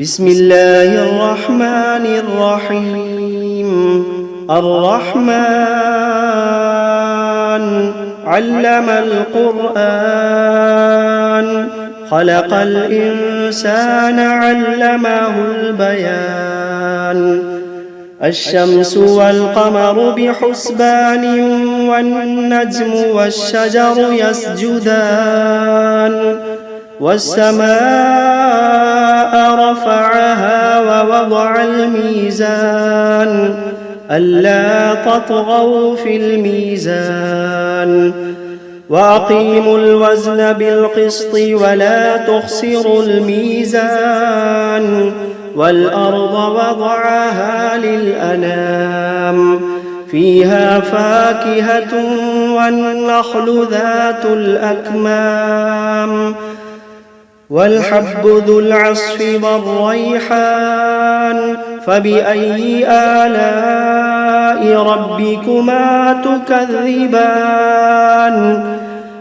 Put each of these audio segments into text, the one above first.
بسم الله الرحمن الرحيم. الرحمن علم القرآن، خلق الإنسان علمه البيان. الشمس والقمر بحسبان، والنجم والشجر يسجدان. والسماء رفعها ووضع الميزان، ألا تطغوا في الميزان. وأقيموا الوزن بالقسط ولا تخسروا الميزان. والأرض وضعها للأنام، فيها فاكهة والنخل ذات الأكمام. والحب ذو العصف والريحان، فبأي آلاء ربكما تكذبان.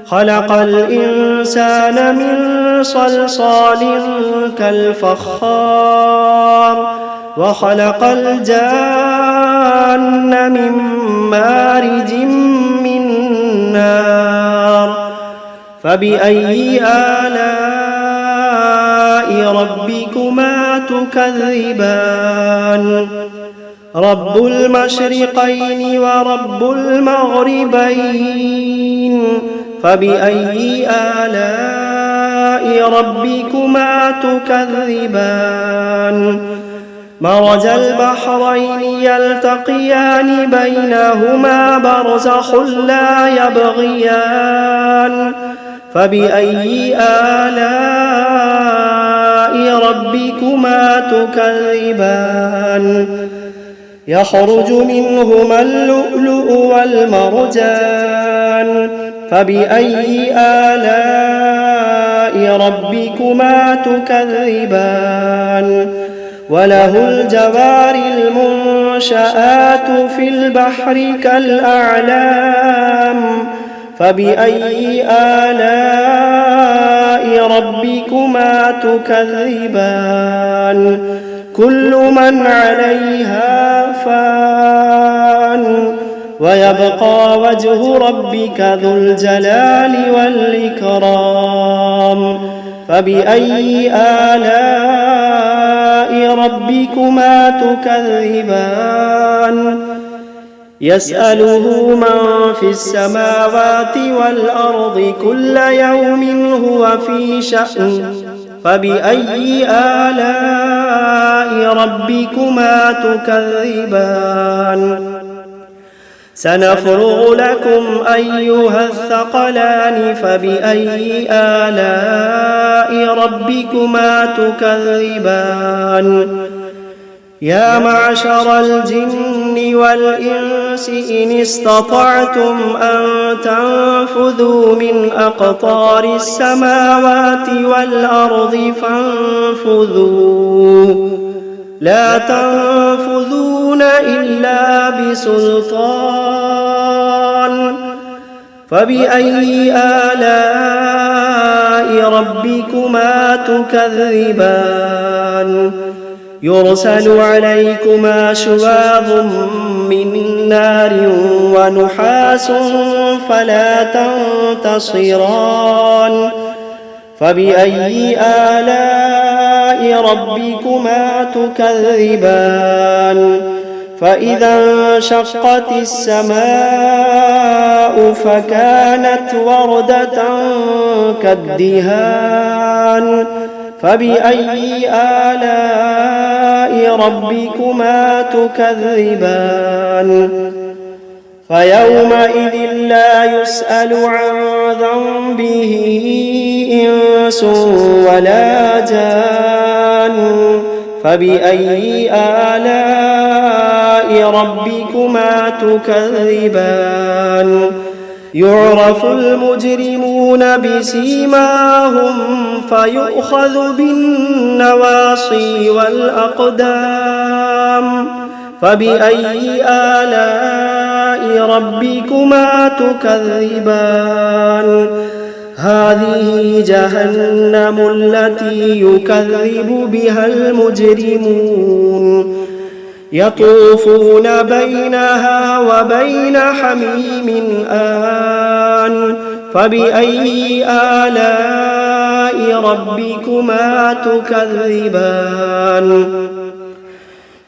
خلق الإنسان من صلصال كالفخار، وخلق الجان من مارج من نار. فبأي آلاء ربكما تكذبان. رب المشرقين ورب المغربين، فبأي آلاء ربكما تكذبان. مرج البحرين يلتقيان، بينهما برزخ لا يبغيان. فبأي آلاء ربكما تكذبان. يخرج منهما اللؤلؤ والمرجان، فبأي آلاء ربكما تكذبان. وله الجوار المنشآت في البحر كالأعلام، فبأي آلاء ربكما تكذبان. كل من عليها فان، ويبقى وجه ربك ذو الجلال والإكرام. فبأي آلاء ربكما تكذبان. يسأله من في السماوات والأرض كل يوم هو في شأن. فبأي آلاء ربكما تكذبان. سنفرغ لكم أيها الثقلان، فبأي آلاء ربكما تكذبان. يا معشر الجن والإنس إن استطعتم أن تنفذوا من أقطار السماوات والأرض فانفذوا، لا تنفذون إلا بسلطان. فبأي آلاء ربكما تكذبان. يرسل عليكما شواظ من نار ونحاس فلا تنتصران. فبأي آلاء ربكما تكذبان. فإذا انشقت السماء فكانت وردة كالدهان. فبأي آلاء ربكما تكذبان. فيومئذ لا يسأل عن ذنبه إنس ولا جان. فبأي آلاء ربكما تكذبان. يعرف المجرمون بسيماهم فيؤخذ بالنواصي والأقدام. فبأي آلاء ربكما تكذبان. هذه جهنم التي يكذب بها المجرمون يطوفون بينها وبين حميم آن فبأي آلاء ربكما تكذبان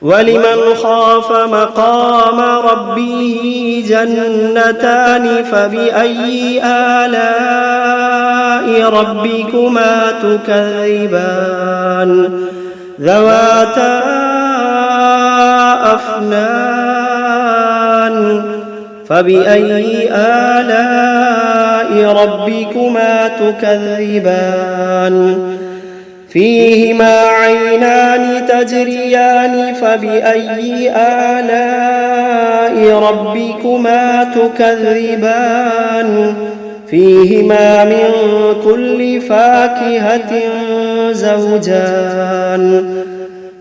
ولمن خاف مقام ربه جنتان فبأي آلاء ربكما تكذبان ذواتا أفنان فبأي آلاء ربكما تكذبان فيهما عينان تجريان فبأي آلاء ربكما تكذبان فيهما من كل فاكهة زوجان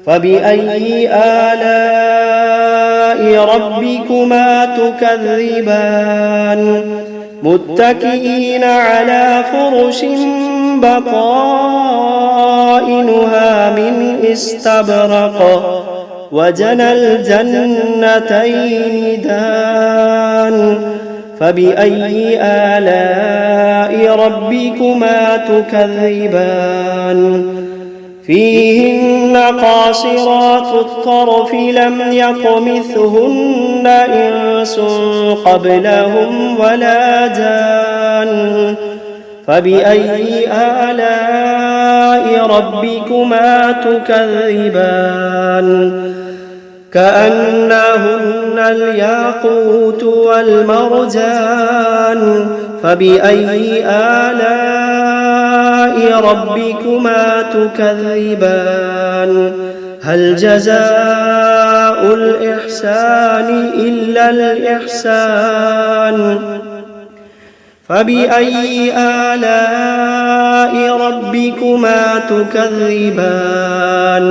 فبأي آلاء ربكما تكذبان متكئين على فرش بطائنها من استبرق وجنى الجنتين دان فبأي آلاء ربكما تكذبان فيهن قاصرات الطرف لم يطمثهن إنس قبلهم ولا جان فبأي آلاء ربكما تكذبان كأنهن الياقوت والمرجان فبأي آلاء ربكما تكذبان هل جزاء الإحسان إلا الإحسان فبأي آلاء ربكما تكذبان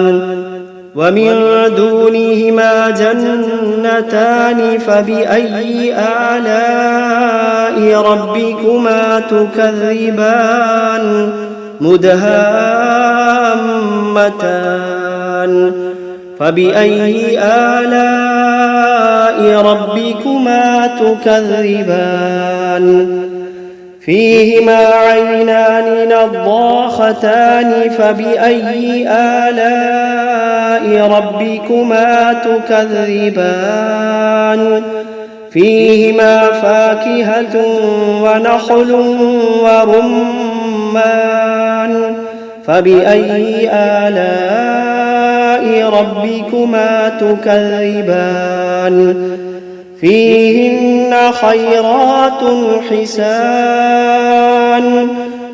ومن دونهما جنتان فبأي آلاء ربكما تكذبان مدهامتان فبأي آلاء ربكما تكذبان فيهما عينان نضاختان فبأي آلاء ربكما تكذبان فيهما فاكهة ونخل ورمان فبأي آلاء ربكما تكذبان فيهن خيرات حسان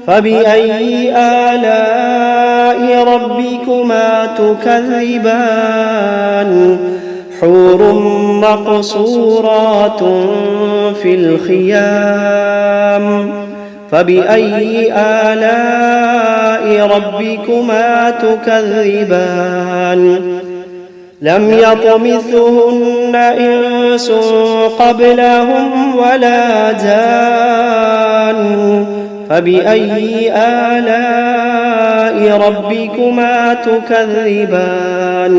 فبأي آلاء ربكما تكذبان حور مقصورات في الخيام فبأي آلاء ربكما تكذبان لم يطمثهن إنس قبلهم ولا جان فبأي آلاء ربكما تكذبان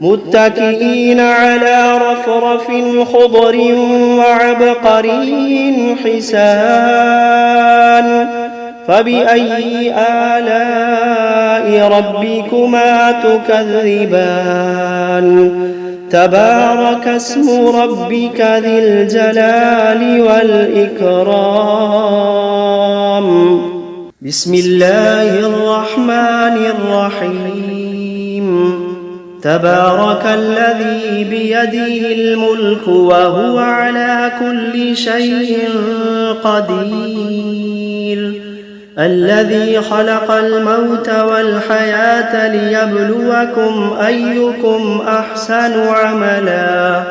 متكئين على رفرف خضر وعبقري حسان فبأي آلاء ربكما تكذبان تبارك اسم ربك ذي الجلال والإكرام بسم الله الرحمن الرحيم تبارك الذي بيده الملك وهو على كل شيء قدير الذي خلق الموت والحياة ليبلوكم أيكم أحسن عملا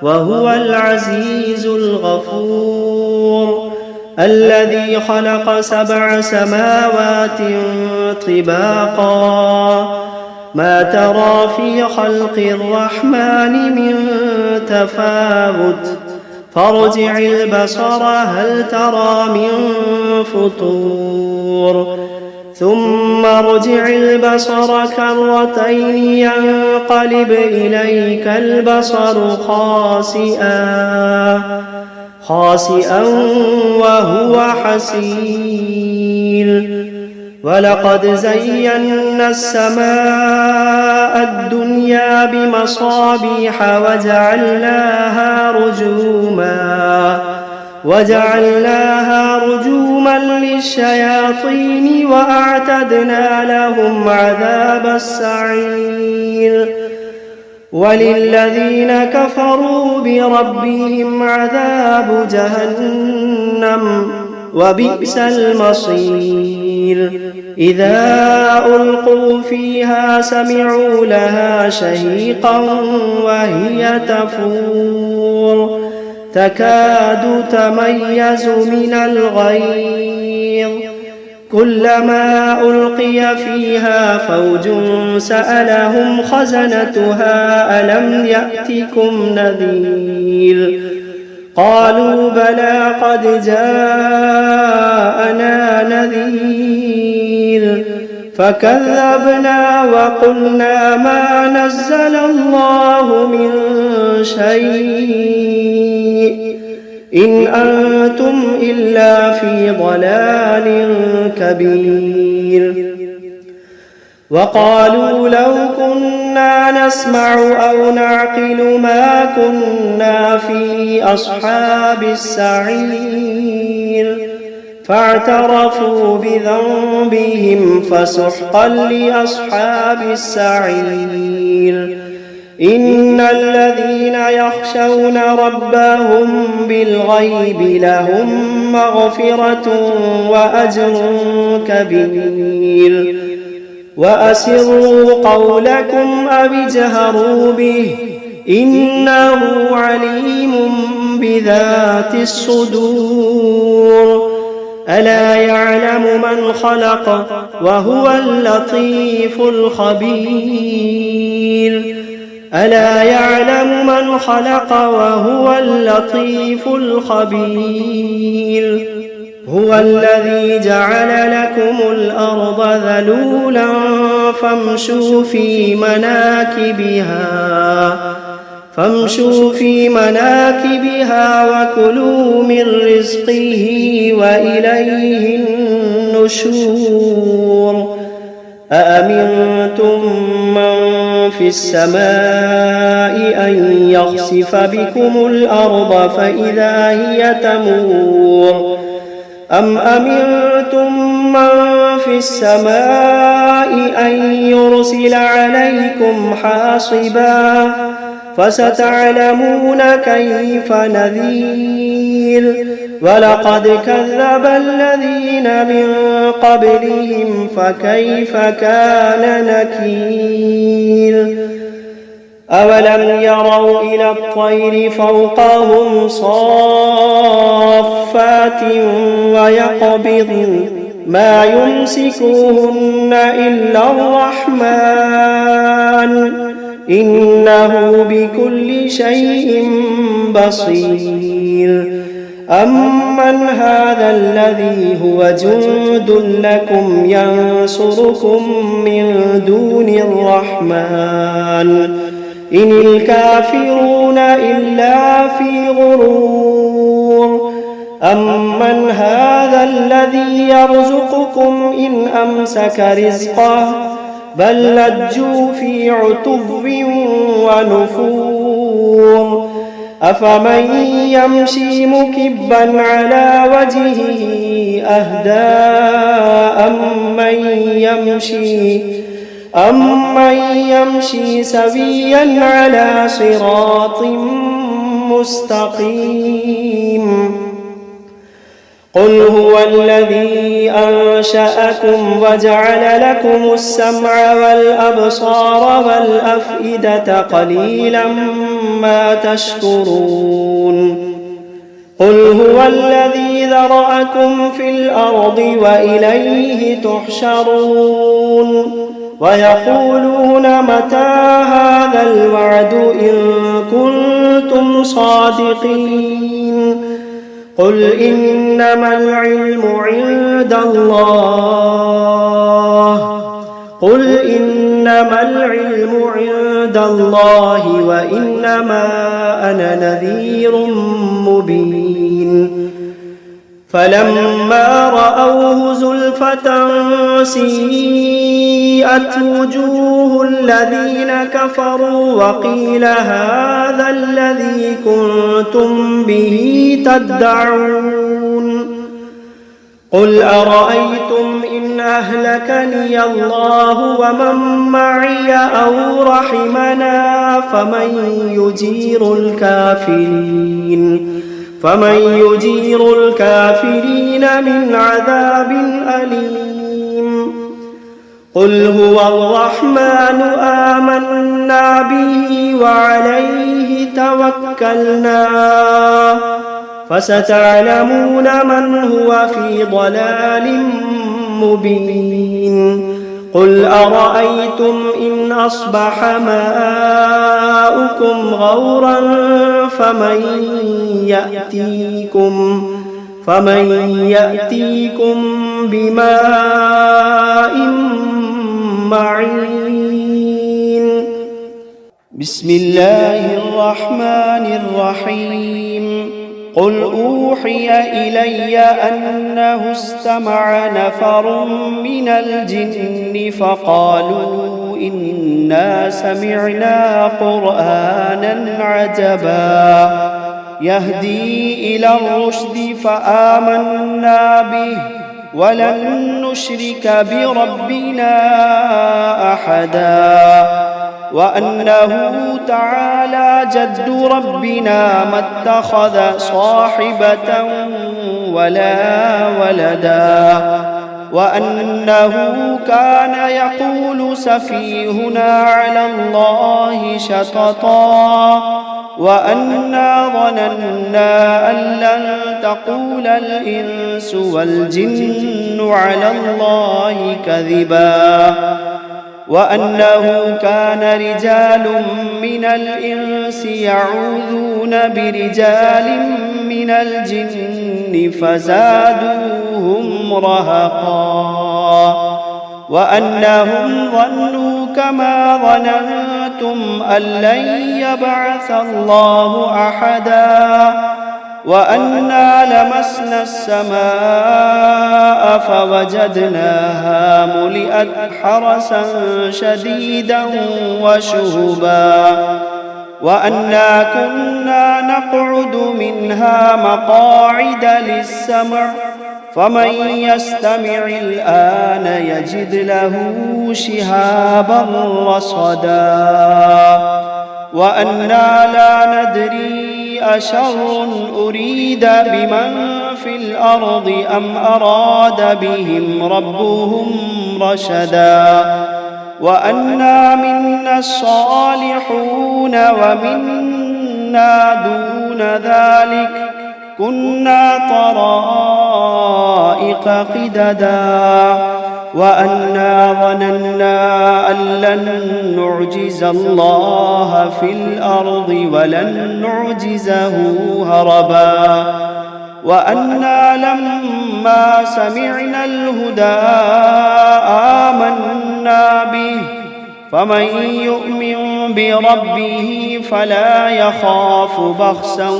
وهو العزيز الغفور الذي خلق 7 سماوات طباقا ما ترى في خلق الرحمن من تفاوت فارجع البصر هل ترى من فطور ثم ارجع البصر كرتين ينقلب إليك البصر خاسئا وهو حسير ولقد زينا السماء الدنيا بمصابيح وجعلناها رجوما للشياطين وأعتدنا لهم عذاب السعير وللذين كفروا بربهم عذاب جهنم وبئس المصير إذا ألقوا فيها سمعوا لها شهيقا وهي تفور تكاد تميز من الغيظ كلما ألقي فيها فوج سألهم خزنتها ألم يأتكم نذير قالوا بلى قد جاءنا نذير فكذبنا وقلنا ما نزل الله من شيء إن أنتم إلا في ضلال كبير وقالوا لو كنا نسمع أو نعقل ما كنا في أصحاب السعير فاعترفوا بذنبهم فسحقا لأصحاب السعير إن الذين يخشون ربهم بالغيب لهم مغفرة وأجر كبير وأسروا قولكم أو اجهروا به إنه عليم بذات الصدور ألا يعلم من خلق وهو اللطيف الخبير ألا يعلم من خلق وهو اللطيف الخبير هو الذي جعل لكم الأرض ذلولا فامشوا في مناكبها وكلوا من رزقه وإليه النشور أأمنتم من في السماء أن يخسف بكم الأرض فإذا هي تمور أم أمنتم من في السماء أن يرسل عليكم حاصبا فستعلمون كيف نذير ولقد كذب الذين من قبلهم فكيف كان نكير أولم يروا إلى الطير فوقهم صافات ويقبضن ما يمسكوهن إلا الرحمن إنه بكل شيء بصير أمن هذا الذي هو جند لكم ينصركم من دون الرحمن إن الكافرون إلا في غرور أمن هذا الذي يرزقكم إن أمسك رزقه بل لجوا في عتو ونفور أفمن يمشي مكبا على وجهه أهدى أمن يمشي سويا على صراط مستقيم قل هو الذي أنشأكم وجعل لكم السمع والأبصار والأفئدة قليلا ما تشكرون قل هو الذي ذرأكم في الأرض وإليه تحشرون ويقولون متى هذا الوعد إن كنتم كنتم صادقين قل إنما العلم عند الله وإنما أنا نذير مبين فلما رأوه زلفة سيئت وجوه الذين كفروا وقيل هذا الذي كنتم به تدعون قل أرأيتم إن أهلكني الله ومن معي أو رحمنا فمن يجير الكافرين من عذاب أليم قل هو الرحمن آمنا به وعليه توكلنا فستعلمون من هو في ضلال مبين قل أرأيتم إن أصبح ماؤكم غورا فمن يأتيكم بماء معين بسم الله الرحمن الرحيم قل أوحي إلي أنه استمع نفر من الجن فقالوا إنا سمعنا قرآنا عجبا يهدي إلى الرشد فآمنا به ولن نشرك بربنا أحدا وأنه تعالى جد ربنا ما اتخذ صاحبة ولا ولدا وأنه كان يقول سفيهنا على الله شططا وأنا ظننا أن لن تقول الإنس والجن على الله كذبا وأنه كان رجال من الإنس يعوذون برجال من الجن فزادوهم رهقا وأنهم ظنوا كما ظننتم أن لن يبعث الله أحدا وأنا لمسنا السماء فوجدناها ملئت حرسا شديدا وشهبا وأنا كنا نقعد منها مقاعد للسمع فمن يستمع الآن يجد له شهابا رصدا وأنا لا ندري أشر أريد بمن في الأرض أم أراد بهم ربهم رشدا وأنا منا الصالحون ومنا دون ذلك كنا طرائق قددا وأنا ظننا أن لن نعجز الله في الأرض ولن نعجزه هربا وأنا لما سمعنا الهدى آمنا به فمن يؤمن بربه فلا يخاف بخسا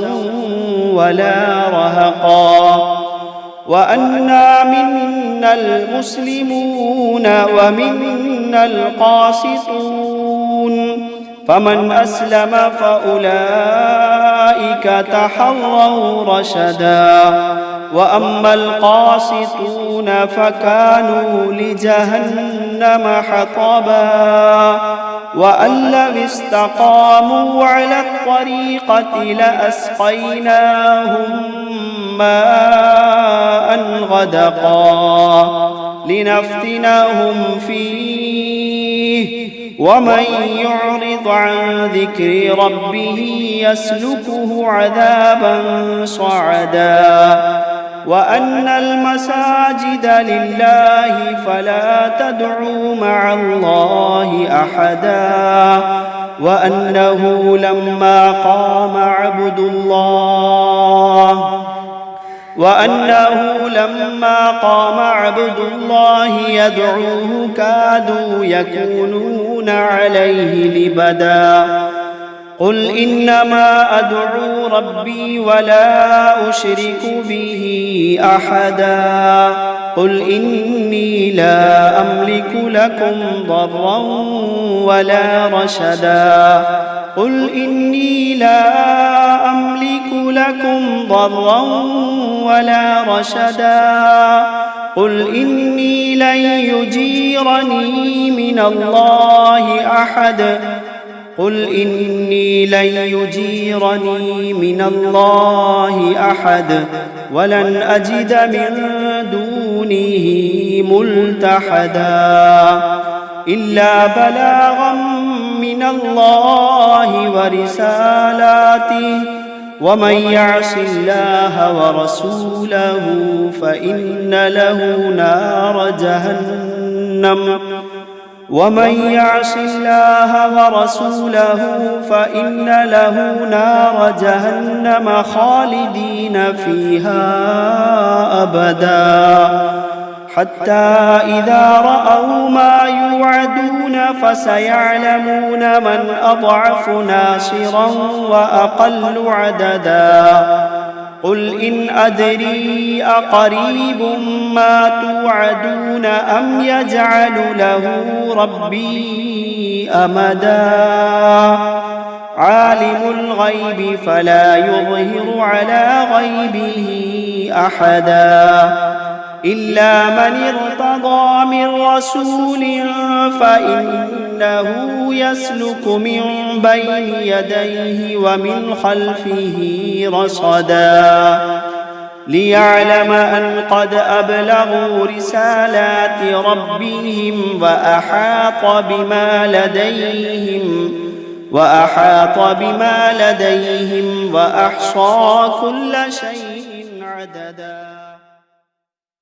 ولا رهقا وأنا منا المسلمون ومنا القاسطون فمن أسلم فأولئك تحروا رشدا وأما القاسطون فكانوا لجهنم حطبا وأن لو استقاموا على الطريقة لأسقيناهم ماء غدقا لنفتنهم فيه ومن يعرض عن ذكر ربه يسلكه عذابا صعدا وأن المساجد لله فلا تدعوا مع الله أحدا وأنه لما قام عبد الله يدعوه كادوا يكونون عليه لبدا قل إنما أدعو ربي ولا أشرك به أحدا قل إني لا أملك لكم ضرا ولا رشدا قل إني لا أملك لكم ضرا ولا رشدا قل إني لن يجيرني من الله أحد قل إني لن يجيرني من الله أحد ولن أجد من دونه ملتحدا إلا بلاغا من الله ورسالاته ومن يعص الله ورسوله فإن له نار جهنم خالدين فيها أبدا حتى إذا رأوا ما يوعدون فسيعلمون من أضعف ناصرا وأقل عددا قل إن أدري أقريب ما توعدون أم يجعل له ربي أمدا عالم الغيب فلا يظهر على غيبه أحدا إلا من ارتضى من رسول فإنه يسلك من بين يديه ومن خلفه رصدا ليعلم أن قد أبلغوا رسالات ربهم وأحاط بما لديهم وأحصى كل شيء عددا.